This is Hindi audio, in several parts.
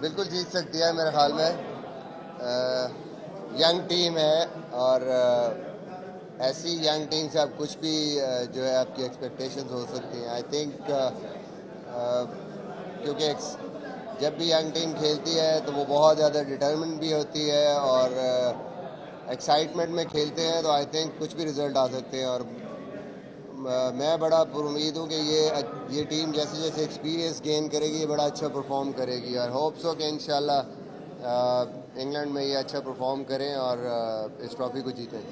बिल्कुल जीत सकती है मेरे ख्याल में। यंग टीम है और ऐसी यंग टीम से आप कुछ भी जो है आपकी एक्सपेक्टेशंस हो सकती हैं। आई थिंक क्योंकि जब भी यंग टीम खेलती है तो वो बहुत ज़्यादा डिटर्मिन भी होती है और एक्साइटमेंट में खेलते हैं, तो आई थिंक कुछ भी रिजल्ट आ सकते हैं। और मैं बड़ा पुरुमीद हूँ कि ये टीम जैसे जैसे एक्सपीरियंस गेन करेगी ये बड़ा अच्छा परफॉर्म करेगी और होप्स हो कि इंशाल्लाह इंग्लैंड में ये अच्छा परफॉर्म करें और इस ट्रॉफी को जीतें।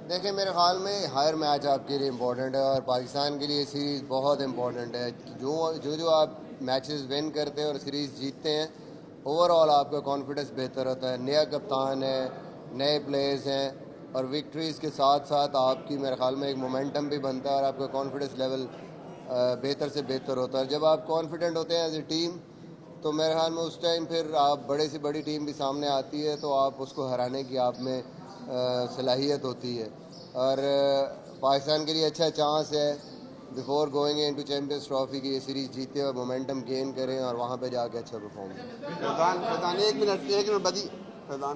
देखिए, मेरे ख्याल में हर मैच आपके लिए इम्पोर्टेंट है और पाकिस्तान के लिए सीरीज़ बहुत इम्पोर्टेंट है। जो आप मैचेस विन करते हैं और सीरीज़ जीतते हैं, ओवरऑल आपका कॉन्फिडेंस बेहतर होता है। नया कप्तान है, नए प्लेयर्स हैं और विक्ट्रीज़ के साथ साथ आपकी मेरे ख्याल में एक मोमेंटम भी बनता है और आपका कॉन्फिडेंस लेवल बेहतर से बेहतर होता है। जब आप कॉन्फिडेंट होते हैं एज ए टीम, तो मेरे ख्याल में उस टाइम फिर आप बड़े से बड़ी टीम भी सामने आती है तो आप उसको हराने की आप में सलाहियत होती है। और पाकिस्तान के लिए अच्छा चांस है before going into champions trophy की ये सीरीज़ जीते और मोमेंटम गेन करें और वहाँ पे जाके अच्छा परफॉर्म करें। एक मिनट बदी फैजान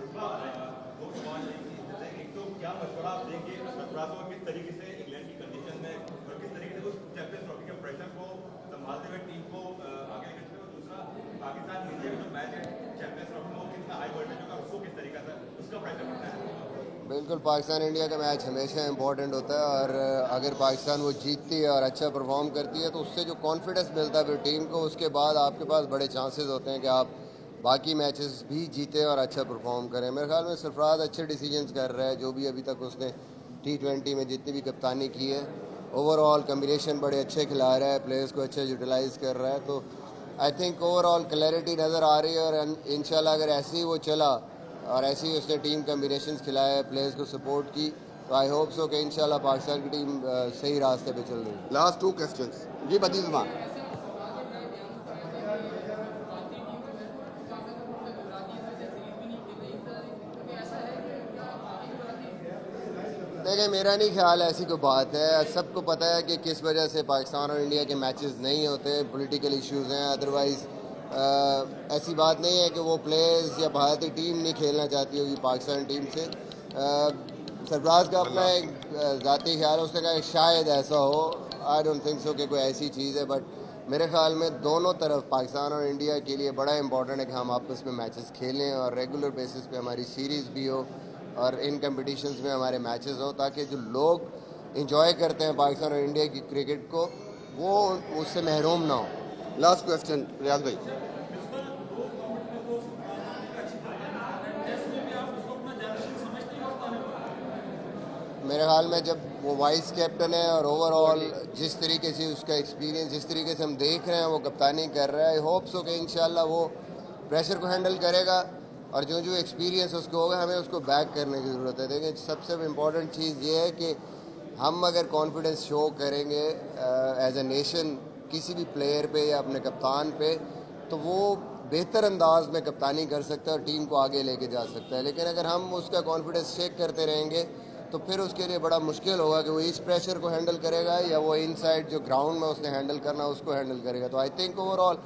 बिल्कुल, पाकिस्तान इंडिया का मैच हमेशा इंपॉर्टेंट होता है और अगर पाकिस्तान वो जीतती है और अच्छा परफॉर्म करती है तो उससे जो कॉन्फिडेंस मिलता है फिर टीम को, उसके बाद आपके पास बड़े चांसेस होते हैं कि आप बाकी मैचेस भी जीतें और अच्छा परफॉर्म करें। मेरे ख्याल में सरफराज अच्छे डिसीजंस कर रहा है, जो भी अभी तक उसने T20 में जितनी भी कप्तानी की है, ओवरऑल कम्बिनेशन बड़े अच्छे खिला रहा है, प्लेयर्स को अच्छा यूटिलाइज़ कर रहा है। तो आई थिंक ओवरऑल क्लैरिटी नज़र आ रही है और इंशाल्लाह अगर ऐसे ही वो चला और ऐसे ही उसने टीम कम्बिनेशन खिलाया, प्लेयर्स को सपोर्ट की, तो आई होप सो कि इंशाल्लाह पाकिस्तान की टीम सही रास्ते पे चल रही है। लास्ट 2 क्वेश्चंस जी बदी जुबान। देखिए, मेरा नहीं ख्याल ऐसी कोई बात है। सबको पता है कि किस वजह से पाकिस्तान और इंडिया के मैचेस नहीं होते, पॉलिटिकल इश्यूज़ हैं। अदरवाइज़ ऐसी बात नहीं है कि वो प्लेयर्स या भारतीय टीम नहीं खेलना चाहती होगी पाकिस्तान टीम से। सरफराज का अपना एक ज़ाती ख्याल है, उसने कहा शायद ऐसा हो। आई डोंट थिंक सो कि कोई ऐसी चीज़ है, बट मेरे ख्याल में दोनों तरफ पाकिस्तान और इंडिया के लिए बड़ा इंपॉर्टेंट है कि हम आपस में मैचेस खेलें और रेगुलर बेसिस पे हमारी सीरीज़ भी हो और इन कंपटीशंस में हमारे मैचेस हो, ताकि जो लोग इंजॉय करते हैं पाकिस्तान और इंडिया की क्रिकेट को वो उससे महरूम ना हो। लास्ट क्वेश्चन रियाज भाई। मेरे ख्याल में जब वो वाइस कैप्टन है और ओवरऑल जिस तरीके से उसका एक्सपीरियंस, जिस तरीके से हम देख रहे हैं वो कप्तानी कर रहा है, होप्स हो कि इंशाल्लाह वो प्रेशर को हैंडल करेगा और जो जो एक्सपीरियंस उसको होगा हमें उसको बैक करने की ज़रूरत है। देखिए, सबसे इम्पॉर्टेंट चीज़ ये है कि हम अगर कॉन्फिडेंस शो करेंगे एज ए नेशन किसी भी प्लेयर पे या अपने कप्तान पे, तो वो बेहतर अंदाज में कप्तानी कर सकता है और टीम को आगे लेके जा सकता है। लेकिन अगर हम उसका कॉन्फिडेंस चेक करते रहेंगे तो फिर उसके लिए बड़ा मुश्किल होगा कि वो इस प्रेशर को हैंडल करेगा या वो इनसाइड जो ग्राउंड में उसने हैंडल करना उसको हैंडल करेगा। तो आई थिंक ओवरऑल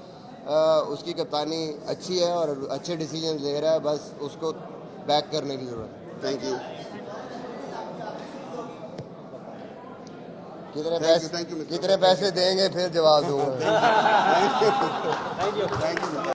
उसकी कप्तानी अच्छी है और अच्छे डिसीजन ले रहा है, बस उसको बैक करने की ज़रूरत है। Thank you. कितने पैसे देंगे फिर जवाब दूंगा। Thank you.